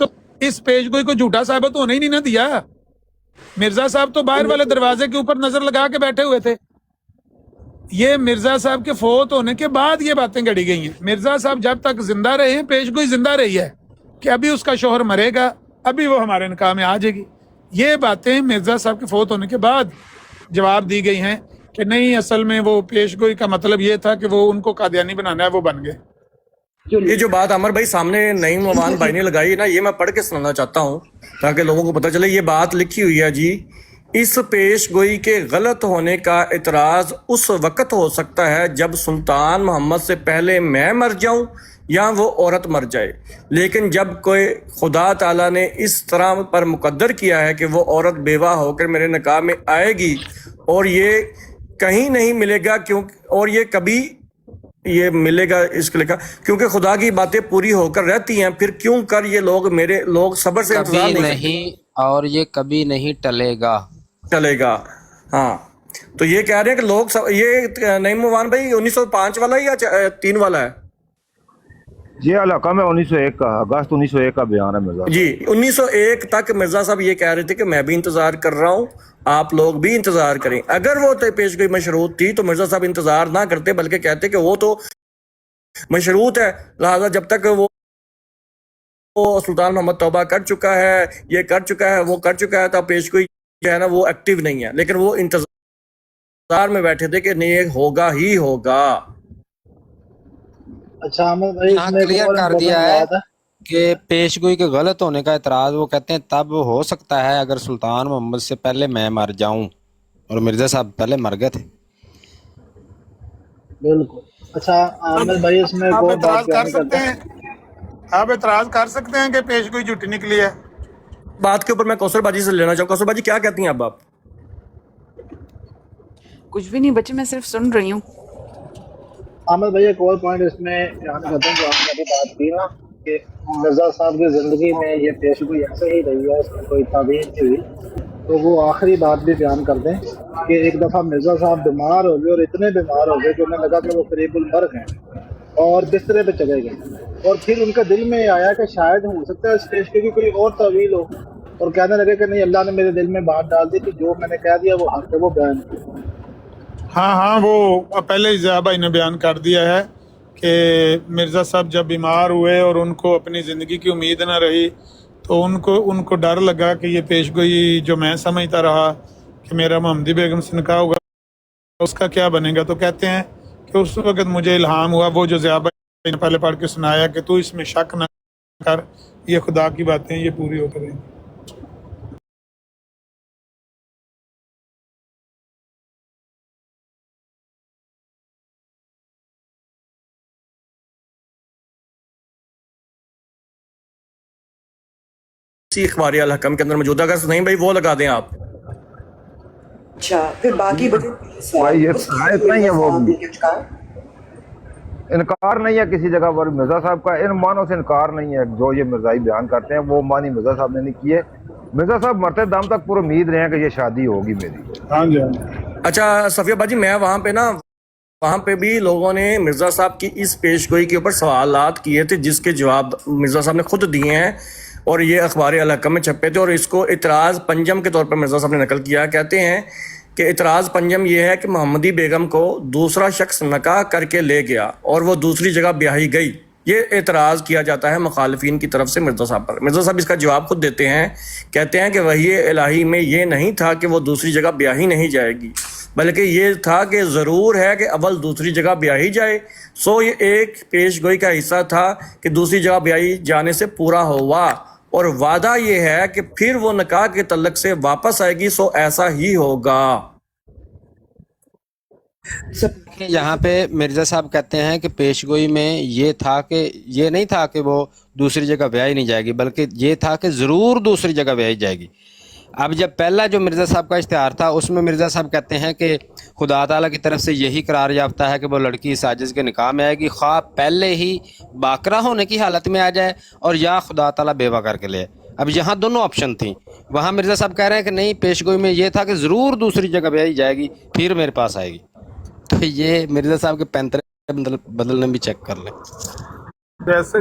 تو اس پیش گوئی کو جھوٹا ثابت ہونے ہی نہیں نہ دیا. مرزا صاحب تو باہر والے دروازے کے اوپر نظر لگا کے بیٹھے ہوئے تھے. یہ مرزا صاحب کے فوت ہونے کے بعد یہ باتیں گڑی گئی ہیں. مرزا صاحب جب تک زندہ رہے ہیں پیش گوئی زندہ رہی ہے کہ ابھی اس کا شوہر مرے گا, ابھی وہ ہمارے نکاح میں آ جائے گی. یہ باتیں مرزا صاحب کے فوت ہونے کے بعد جواب دی گئی ہیں کہ نہیں, اصل میں وہ پیش گوئی کا مطلب یہ تھا کہ وہ ان کو قادیانی بنانا ہے, وہ بن گئے. یہ جو بات عمر بھائی سامنے نعیم نعمان بھائی نے لگائی نا, یہ میں پڑھ کے سنانا چاہتا ہوں تاکہ لوگوں کو پتہ چلے. یہ بات لکھی ہوئی ہے جی, اس پیش گوئی کے غلط ہونے کا اعتراض اس وقت ہو سکتا ہے جب سلطان محمد سے پہلے میں مر جاؤں یا وہ عورت مر جائے, لیکن جب کوئی خدا تعالیٰ نے اس طرح پر مقدر کیا ہے کہ وہ عورت بیوہ ہو کر میرے نکاح میں آئے گی اور یہ کہیں نہیں ملے گا, اور یہ کبھی یہ ملے گا اس کے لکھا, کیونکہ خدا کی باتیں پوری ہو کر رہتی ہیں, پھر کیوں کر یہ میرے لوگ صبر سے انتظار نہیں اور یہ کبھی نہیں ٹلے گا. ہاں تو یہ کہہ رہے ہیں کہ لوگ یہ نعیم نعمان بھائی 1905 والا ہے یا 3 والا ہے؟ یہ علاقہ میں 1901 کا, اگست 1901 کا بیان ہے مرزا جی 1901 تک مرزا صاحب یہ کہہ رہے تھے کہ میں بھی انتظار کر رہا ہوں, آپ لوگ بھی انتظار کریں. اگر وہ پیش گوئی مشروط تھی تو مرزا صاحب انتظار نہ کرتے بلکہ کہتے کہ وہ تو مشروط ہے, لہذا جب تک وہ سلطان محمد توبہ کر چکا ہے, یہ کر چکا ہے, وہ کر چکا ہے, تو پیش گوئی جو ہے نا وہ ایکٹیو نہیں ہے. لیکن وہ انتظار میں بیٹھے تھے کہ نہیں ہوگا ہی ہوگا. اچھا احمد بھائی اس میں کلیئر کر دیا ہے کہ پیش گوئی کے غلط ہونے کا اعتراض وہ کہتے ہیں تب ہو سکتا ہے اگر سلطان محمد سے پہلے میں مر جاؤں, اور مرزا صاحب پہلے مر گئے تھے. بالکل. اچھا احمد بھائی اس میں آپ وہ اعتراض بات کر سکتے ہیں, آپ اعتراض کر سکتے ہیں کہ پیش گوئی جھوٹی نکلی ہے. بات کے اوپر میں کوثر باجی سے لینا چاہوں. کوثر باجی کیا کہتی ہیں اب آپ؟ کچھ بھی نہیں بچے, میں صرف سن رہی ہوں. احمد بھائی ایک اور پوائنٹ اس میں بیان کرتا ہوں جو آپ نے ابھی بات کی نا کہ مرزا صاحب کی زندگی میں یہ پیش گوئی ایسے ہی رہی ہے, اس میں کوئی تعبیر نہیں ہوئی. تو وہ آخری بات بھی بیان کر دیں کہ ایک دفعہ مرزا صاحب بیمار ہو گئے, اور اتنے بیمار ہو گئے کہ انہیں لگا کہ وہ قریب المرگ ہیں اور بسترے پہ چلے گئے, اور پھر ان کے دل میں آیا کہ شاید ہو سکتا ہے اس پیش گوئی کی کوئی اور تعویل ہو, اور کہنے لگے کہ نہیں, اللہ نے میرے دل میں بات ڈال دی کہ جو میں نے کہہ دیا وہ حق ہے, وہ بیان کیا. ہاں وہ پہلے ضیاء بھائی نے بیان کر دیا ہے کہ مرزا صاحب جب بیمار ہوئے اور ان کو اپنی زندگی کی امید نہ رہی تو ان کو ڈر لگا کہ یہ پیش گوئی جو میں سمجھتا رہا کہ میرا محمدی بیگم سے نکاح ہوگا اس کا کیا بنے گا. تو کہتے ہیں کہ اس وقت مجھے الہام ہوا, وہ جو ضیاء بھائی نے پہلے پڑھ کے سنایا کہ تو اس میں شک نہ کر, یہ خدا کی باتیں یہ پوری ہو کریں. اسی اخباری الحکم کے اندر موجودہ اگر نہیں بھائی وہ لگا دیں آپ. اچھا پھر باقی بھائی یہ اتنا ہی ہے, وہ انکار نہیں ہے کسی جگہ پر مرزا صاحب کا, ان معنوں سے انکار نہیں ہے جو یہ مرزائی بیان کرتے ہیں, وہ معنی مرزا صاحب نے نہیں کیے. مرزا صاحب مرتے دم تک پورا امید رہے ہیں کہ یہ شادی ہوگی میری. ہاں جی. اچھا صفیہ باجی, میں وہاں پہ بھی لوگوں نے مرزا صاحب کی اس پیش گوئی کے اوپر سوالات کیے تھے جس کے جواب مرزا صاحب نے خود دیے ہیں, اور یہ اخبار الحکم میں چھپے تھے, اور اس کو اعتراض پنجم کے طور پر مرزا صاحب نے نقل کیا. کہتے ہیں کہ اعتراض پنجم یہ ہے کہ محمدی بیگم کو دوسرا شخص نکاح کر کے لے گیا اور وہ دوسری جگہ بیاہی گئی. یہ اعتراض کیا جاتا ہے مخالفین کی طرف سے مرزا صاحب پر. مرزا صاحب اس کا جواب خود دیتے ہیں, کہتے ہیں کہ وحی الہی میں یہ نہیں تھا کہ وہ دوسری جگہ بیاہی نہیں جائے گی, بلکہ یہ تھا کہ ضرور ہے کہ اول دوسری جگہ بیاہی جائے. سو یہ ایک پیش گوئی کا حصہ تھا کہ دوسری جگہ بیاہی جانے سے پورا ہوا, اور وعدہ یہ ہے کہ پھر وہ نکاح کے تعلق سے واپس آئے گی. سو ایسا ہی ہوگا. یہاں پہ مرزا صاحب کہتے ہیں کہ پیش گوئی میں یہ تھا کہ یہ نہیں تھا کہ وہ دوسری جگہ بیاہی نہیں جائے گی, بلکہ یہ تھا کہ ضرور دوسری جگہ بیاہی جائے گی. اب جب پہلا جو مرزا صاحب کا اشتہار تھا اس میں مرزا صاحب کہتے ہیں کہ خدا تعالیٰ کی طرف سے یہی قرار یافتہ ہے کہ وہ لڑکی اس عاجز کے نکاح میں آئے گی, خواہ پہلے ہی باکرہ ہونے کی حالت میں آ جائے اور یا خدا تعالیٰ بیوہ کر کے لے. اب یہاں دونوں آپشن تھیں. وہاں مرزا صاحب کہہ رہے ہیں کہ نہیں, پیش گوئی میں یہ تھا کہ ضرور دوسری جگہ بیاہی جائے گی پھر میرے پاس آئے گی. تو یہ مرزا صاحب کے پینترے بدلنے بھی چیک کر لیں. جیسے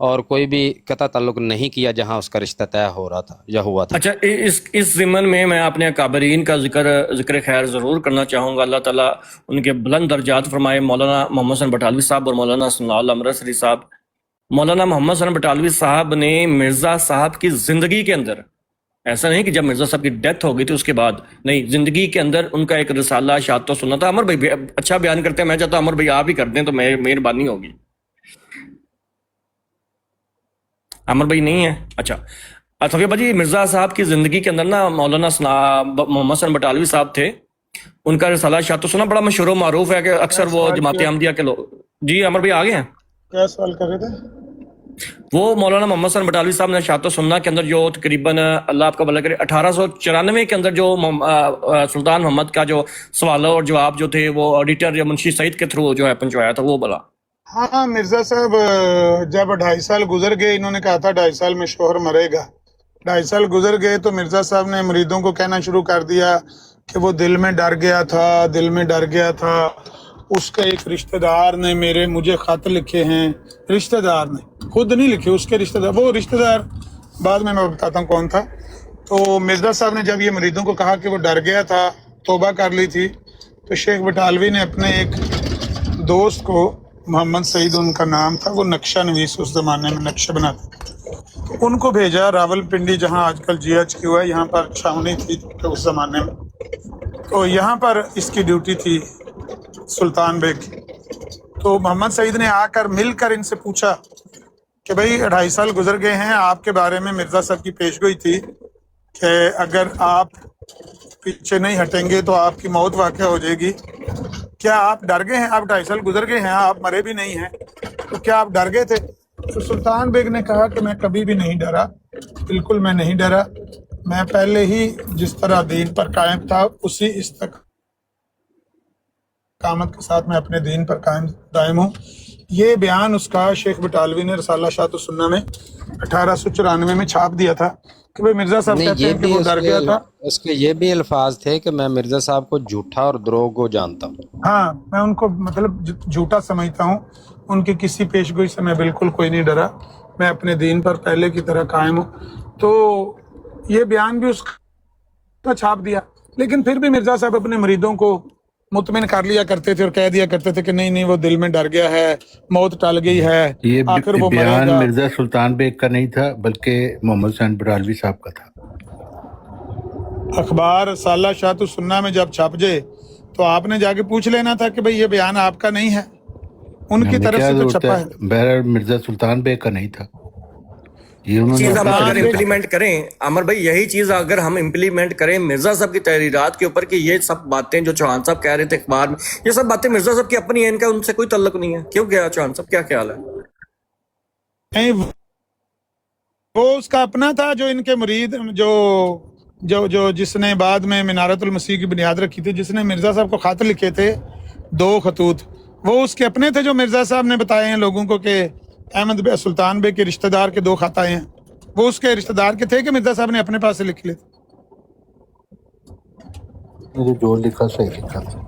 اور کوئی بھی قطع تعلق نہیں کیا جہاں اس کا رشتہ طے ہو رہا تھا یا ہوا تھا۔ اچھا، اس ضمن میں اپنے اکابرین کا ذکر خیر ضرور کرنا چاہوں گا۔ اللہ تعالیٰ ان کے بلند درجات فرمائے، مولانا محمد حسن بٹالوی صاحب اور مولانا ثناء اللہ امرتسری صاحب۔ مولانا محمد حسن بٹالوی صاحب نے مرزا صاحب کی زندگی کے اندر، ایسا نہیں کہ جب مرزا صاحب کی ڈیتھ ہو گئی تھی اس کے بعد، نہیں، زندگی کے اندر ان کا ایک رسالہ اشاعت و سنت تھا۔ عمر بھائی اچھا بیان کرتے ہیں، میں چاہتا ہوں عمر بھائی آپ ہی کر دیں تو مہربانی ہوگی۔ عمر بھائی نہیں ہے؟ اچھا، صفیہ باجی، مرزا صاحب کی زندگی کے اندر نا مولانا محمد حسن بٹالوی صاحب تھے، ان کا رسالہ اشاعت و سنت بڑا مشہور و معروف ہے کہ اکثر وہ جماعت احمدیہ کے لوگ، جی عمر بھائی آگے ہیں، کیا سوال کر رہے تھے؟ وہ مولانا محمد حسن بٹالوی صاحب نے اشاعت و سنت کے اندر جو تقریباً اللہ آپ کا بھلا کرے 1894 کے اندر جو سلطان محمد کا جو سوال اور جواب جو تھے وہ آڈیٹر یا منشی سعید کے تھرو جو ہے پہنچوایا تھا، وہ بلا۔ ہاں، مرزا صاحب جب 2.5 سال گزر گئے، انہوں نے کہا تھا 2.5 سال میں شوہر مرے گا، 2.5 سال گزر گئے تو مرزا صاحب نے مریدوں کو کہنا شروع کر دیا کہ وہ دل میں ڈر گیا تھا، اس کا ایک رشتہ دار نے مجھے خط لکھے ہیں، رشتہ دار نے خود نہیں لکھے، اس کے رشتہ دار، وہ رشتہ دار بعد میں بتاتا ہوں کون تھا۔ تو مرزا صاحب نے جب یہ مریدوں کو کہا کہ وہ ڈر گیا تھا، توبہ کر لی تھی، تو شیخ بٹالوی نے اپنے ایک دوست کو، محمد سعید ان کا نام تھا، وہ نقشہ نویس اس زمانے میں نقشہ بناتے، ان کو بھیجا راول پنڈی، جہاں آج کل GHQ ہے، یہاں پر چھاونی تھی اس زمانے میں، تو یہاں پر اس کی ڈیوٹی تھی سلطان بیگ کی۔ تو محمد سعید نے آ کر مل کر ان سے پوچھا کہ بھائی 2.5 سال گزر گئے ہیں، آپ کے بارے میں مرزا صاحب کی پیشگوئی تھی کہ اگر آپ پیچھے نہیں ہٹیں گے تو آپ کی موت واقع ہو جائے گی، کیا آپ ڈر گئے ہیں؟ آپ 2.5 سال گزر گئے ہیں، آپ مرے بھی نہیں ہیں، تو کیا آپ ڈر گئے تھے؟ تو سلطان بیگ نے کہا کہ میں کبھی بھی نہیں ڈرا، بالکل میں نہیں ڈرا، میں پہلے ہی جس طرح دین پر قائم تھا اسی استقامت کے ساتھ میں اپنے دین پر دائم ہوں۔ یہ بیان اس کا شیخ بٹالوی نے رسالہ اشاعت و سنت میں 1894 میں چھاپ دیا تھا کہ بھئی مرزا صاحب نہیں، کہتے یہ ہیں کہ بھی وہ ڈر گیا تھا۔ اس کے یہ بھی الفاظ تھے کہ میں مرزا صاحب کو جھوٹا اور دروغ کو جانتا ہوں۔ ہاں، میں ان کو مطلب جھوٹا سمجھتا ہوں، ان کی کسی پیشگوئی سے میں بالکل کوئی نہیں ڈرا، میں اپنے دین پر پہلے کی طرح قائم ہوں۔ تو یہ بیان بھی اس کا چھاپ دیا، لیکن پھر بھی مرزا صاحب اپنے مریدوں کو مطمئن کر لیا کرتے تھے اور کہہ دیا کرتے تھے کہ نہیں وہ دل میں ڈر گیا ہے، موت ٹل گئی ہے، یہ آخر وہ مرے بیان گا۔ مرزا سلطان بیگ کا نہیں تھا بلکہ محمد حسین بٹالوی صاحب کا تھا۔ اخبار رسالہ اشاعت و سنت میں جب چھپ جائے تو آپ نے جا کے پوچھ لینا تھا کہ بھئی یہ بیان آپ کا نہیں ہے، ان کی ہمیں طرف کیا سے تو ضرورت چھپا ہے؟ ہے۔ بہرحال مرزا سلطان بیگ کا نہیں تھا، یہ انہوں نے چیز ہم اپنی اگر طرف سے امپلیمنٹ کریں، عمر بھائی یہی چیز اگر ہم امپلیمنٹ کریں مرزا صاحب کی تحریرات کے اوپر کہ یہ سب باتیں جو چوہان صاحب کہہ رہے تھے اخبار میں، یہ سب باتیں مرزا صاحب کی اپنی ہیں، ان کا ان سے کوئی تعلق نہیں ہے، کیوں کیا چوہان صاحب کیا خیال ہے؟ نہیں، وہ اس کا اپنا تھا، جو ان کے مرید جس نے بعد میں منارت المسیح کی بنیاد رکھی تھی، جس نے مرزا صاحب کو خط لکھے تھے 2 خطوط، وہ اس کے اپنے تھے جو مرزا صاحب نے بتائے ہیں لوگوں کو کہ احمد سلطان بیگ کے رشتہ دار کے 2 خط آئے ہیں، وہ اس کے رشتہ دار کے تھے کہ مرزا صاحب نے اپنے پاس سے لکھ لیے تھے؟ جو لکھا صحیح لکھا تھا۔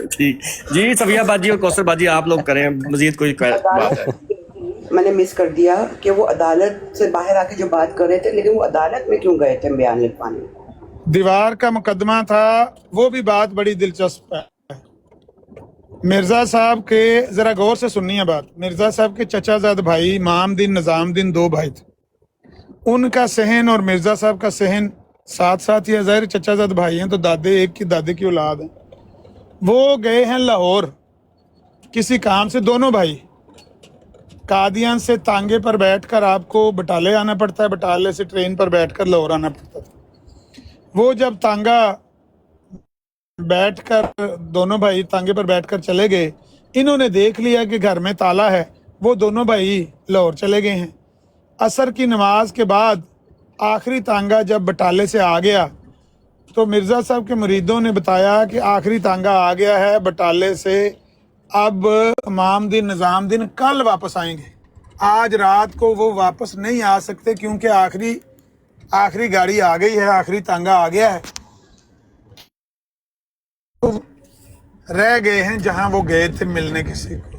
ٹھیک جی، صفیہ باجی اور کوثر باجی آپ لوگ کریں مزید کوئی بات ہے؟ میں نے مس کر دیا کہ وہ عدالت سے باہر آ کے جو بات کر رہے تھے، لیکن وہ عدالت میں کیوں گئے تھے بیان لکھوانے؟ دیوار کا مقدمہ تھا، وہ بھی بات بڑی دلچسپ ہے۔ مرزا صاحب کے، ذرا غور سے سنیے بات، مرزا صاحب کے چچا زاد بھائی امام دین نظام دین 2 بھائی تھے، ان کا صحن اور مرزا صاحب کا صحن ساتھ ساتھ ہی، ظاہر چچا زاد بھائی ہیں تو دادے ایک کی دادے کی اولاد ہیں۔ وہ گئے ہیں لاہور کسی کام سے، دونوں بھائی، قادیان سے تانگے پر بیٹھ کر آپ کو بٹالے آنا پڑتا ہے، بٹالے سے ٹرین پر بیٹھ کر لاہور آنا پڑتا تھا۔ وہ جب تانگا بیٹھ کر، دونوں بھائی تانگے پر بیٹھ کر چلے گئے، انہوں نے دیکھ لیا کہ گھر میں تالا ہے، وہ دونوں بھائی لاہور چلے گئے ہیں۔ عصر کی نماز کے بعد آخری تانگا جب بٹالے سے آ گیا تو مرزا صاحب کے مریدوں نے بتایا کہ آخری تانگا آ گیا ہے بٹالے سے، اب امام دین نظام دین کل واپس آئیں گے، آج رات کو وہ واپس نہیں آ سکتے کیونکہ آخری گاڑی آ گئی ہے، آخری تانگا آ گیا ہے۔ رہ گئے ہیں جہاں وہ گئے تھے ملنے کسی کو۔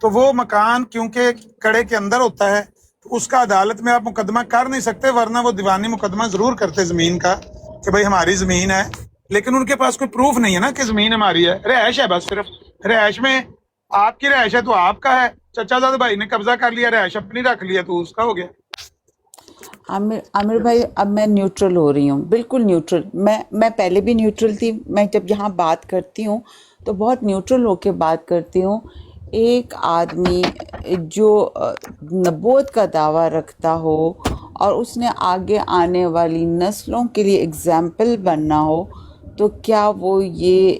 تو وہ مکان کیونکہ کڑے کے اندر ہوتا ہے تو اس کا عدالت میں آپ مقدمہ کر نہیں سکتے، ورنہ وہ دیوانی مقدمہ ضرور کرتے زمین کا کہ بھائی ہماری زمین ہے، لیکن ان کے پاس کوئی پروف نہیں ہے نا کہ زمین ہماری ہے، رہائش ہے بس، صرف رہائش میں آپ کی رہائش ہے تو آپ کا ہے، چچا زادہ بھائی نے قبضہ کر لیا، رہائش اپنی رکھ لیا تو اس کا ہو گیا۔ عامر بھائی اب میں نیوٹرل ہو رہی ہوں، بالکل نیوٹرل، میں پہلے بھی نیوٹرل تھی، میں جب یہاں بات کرتی ہوں تو بہت نیوٹرل ہو کے بات کرتی ہوں۔ ایک آدمی جو نبوت کا دعویٰ رکھتا ہو اور اس نے آگے آنے والی نسلوں کے لیے اگزامپل بننا ہو تو کیا وہ یہ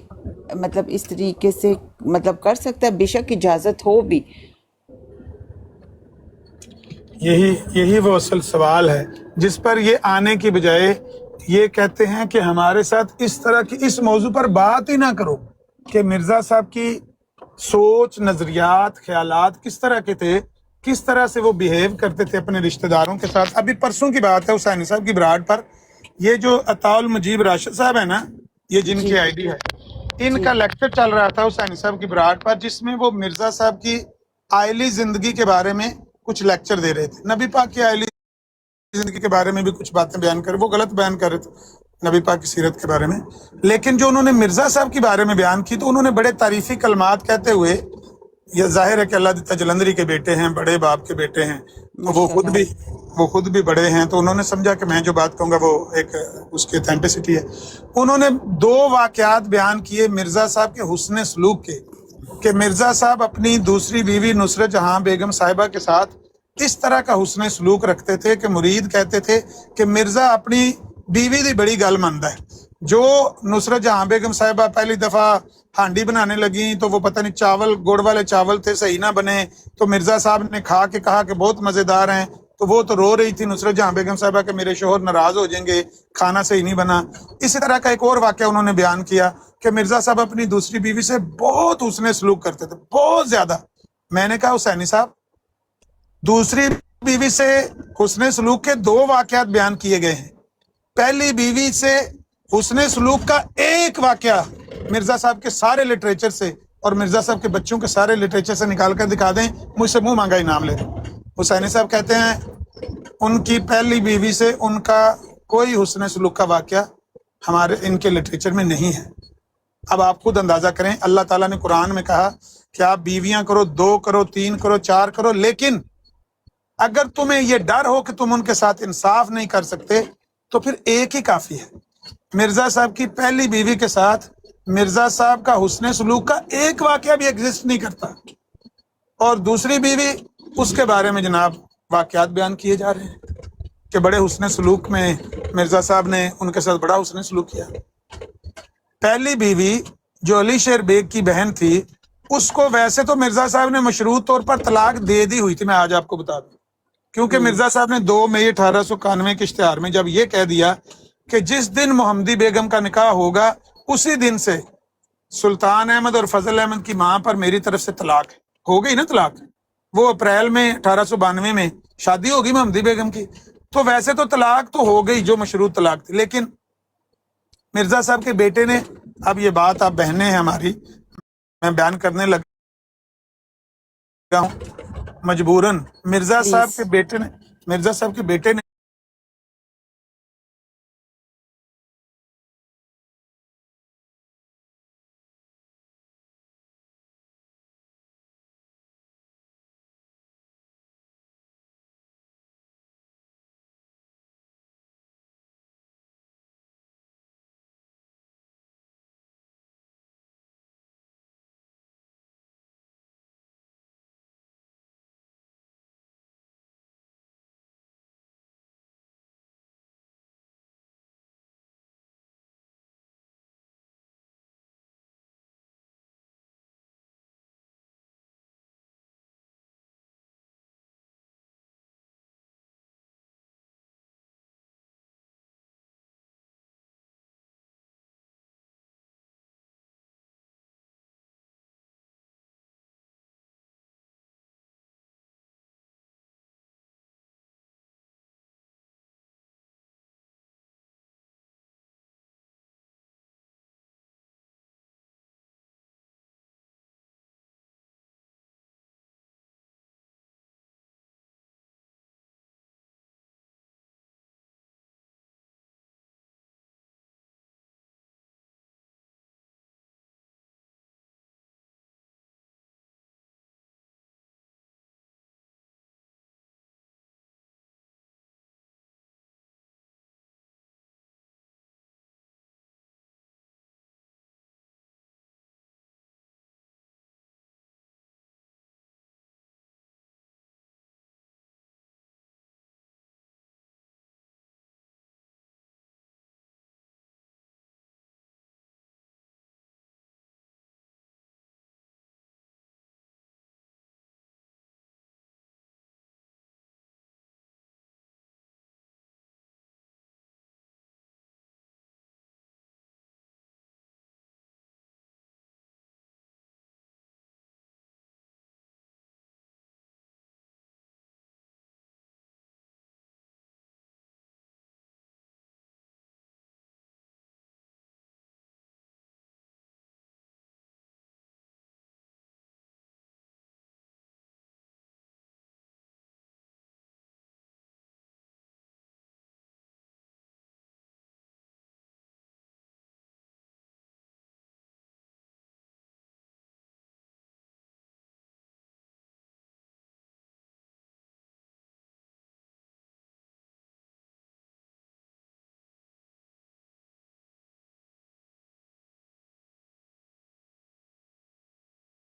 مطلب اس طریقے سے مطلب کر سکتا ہے؟ بے شک اجازت ہو بھی، یہی وہ اصل سوال ہے جس پر یہ آنے کی بجائے یہ کہتے ہیں کہ ہمارے ساتھ اس طرح کی اس موضوع پر بات ہی نہ کرو کہ مرزا صاحب کی سوچ، نظریات، خیالات کس طرح کے تھے، کس طرح سے وہ بیہیو کرتے تھے اپنے رشتہ داروں کے ساتھ۔ ابھی پرسوں کی بات ہے حسینی صاحب کی براڈ پر، یہ جو عطاء المجیب راشد صاحب ہے نا، یہ جن کی آئی ڈی ہے، ان کا لیکچر چل رہا تھا حسینی صاحب کی براڈ پر، جس میں وہ مرزا صاحب کی آئلی زندگی کے بارے میں کچھ لیکچر دے رہے تھے، نبی پاک کی آئلی زندگی کے بارے میں بھی کچھ باتیں بیان کر، وہ غلط بیان کر رہے تھے نبی پاک کی سیرت کے بارے میں، لیکن جو انہوں نے مرزا صاحب کے بارے میں بیان کی تو انہوں نے بڑے تعریفی کلمات کہتے ہوئے، یہ ظاہر ہے کہ اللہ دیتا جلندری کے بیٹے ہیں، بڑے باپ کے بیٹے ہیں، تو وہ خود بھی بڑے ہیں، تو انہوں نے سمجھا کہ میں جو بات کہوں گا وہ ایک اس کی اتھینٹسٹی ہے۔ انہوں نے 2 واقعات بیان کیے مرزا صاحب کے حسن سلوک کے، کہ مرزا صاحب اپنی دوسری بیوی نصرت جہاں بیگم صاحبہ کے ساتھ اس طرح کا حسن سلوک رکھتے تھے کہ مرید کہتے تھے کہ مرزا اپنی بیوی دی بڑی گل مندا ہے۔ جو نصرت جہاں بیگم صاحبہ پہلی دفعہ ہانڈی بنانے لگیں تو وہ پتہ نہیں چاول، گڑ والے چاول تھے، صحیح نہ بنے، تو مرزا صاحب نے کھا کے کہا کہ بہت مزیدار ہیں، تو وہ تو رو رہی تھی نصرت جہاں بیگم صاحبہ کہ میرے شوہر ناراض ہو جائیں گے، کھانا صحیح نہیں بنا۔ اسی طرح کا ایک اور واقعہ انہوں نے بیان کیا کہ مرزا صاحب اپنی دوسری بیوی سے بہت حسن سلوک کرتے تھے، بہت زیادہ۔ میں نے کہا حسینی صاحب، دوسری بیوی سے حسن سلوک کے 2 واقعات بیان کیے گئے ہیں، پہلی بیوی سے حسن سلوک کا ایک واقعہ مرزا صاحب کے سارے لٹریچر سے اور مرزا صاحب کے بچوں کے سارے لٹریچر سے نکال کر دکھا دیں، مجھ سے منہ مانگا انعام لے دیں۔ حسینی صاحب کہتے ہیں ان کی پہلی بیوی سے ان کا کوئی حسن سلوک کا واقعہ ہمارے ان کے لٹریچر میں نہیں ہے۔ اب آپ خود اندازہ کریں، اللہ تعالیٰ نے قرآن میں کہا کہ آپ بیویاں کرو، 2 کرو، 3 کرو، 4 کرو، لیکن اگر تمہیں یہ ڈر ہو کہ تم ان کے ساتھ انصاف نہیں کر سکتے تو پھر ایک ہی کافی ہے۔ مرزا صاحب کی پہلی بیوی کے ساتھ مرزا صاحب کا حسن سلوک کا ایک واقعہ بھی ایگزسٹ نہیں کرتا، اور دوسری بیوی اس کے بارے میں جناب واقعات بیان کیے جا رہے ہیں کہ بڑے حسن سلوک میں مرزا صاحب نے ان کے ساتھ بڑا حسن سلوک کیا۔ پہلی بیوی جو علی شیر بیگ کی بہن تھی، اس کو ویسے تو مرزا صاحب نے مشروط طور پر طلاق دے دی ہوئی تھی، میں آج آپ کو بتا دوں، کیونکہ مرزا صاحب نے 2 مئی 1891 کے اشتہار میں جب یہ کہہ دیا کہ جس دن محمدی بیگم کا نکاح ہوگا اسی دن سے سلطان احمد اور فضل احمد کی ماں پر میری طرف سے طلاق ہے، ہو گئی نا طلاق، وہ اپریل میں 1892 میں شادی ہوگی محمدی بیگم کی، تو ویسے تو طلاق تو ہو گئی جو مشروط طلاق تھی، لیکن مرزا صاحب کے بیٹے نے، اب یہ بات آپ بہنیں ہیں ہماری، میں بیان کرنے لگا ہوں مجبوراً، مرزا صاحب کے بیٹے نے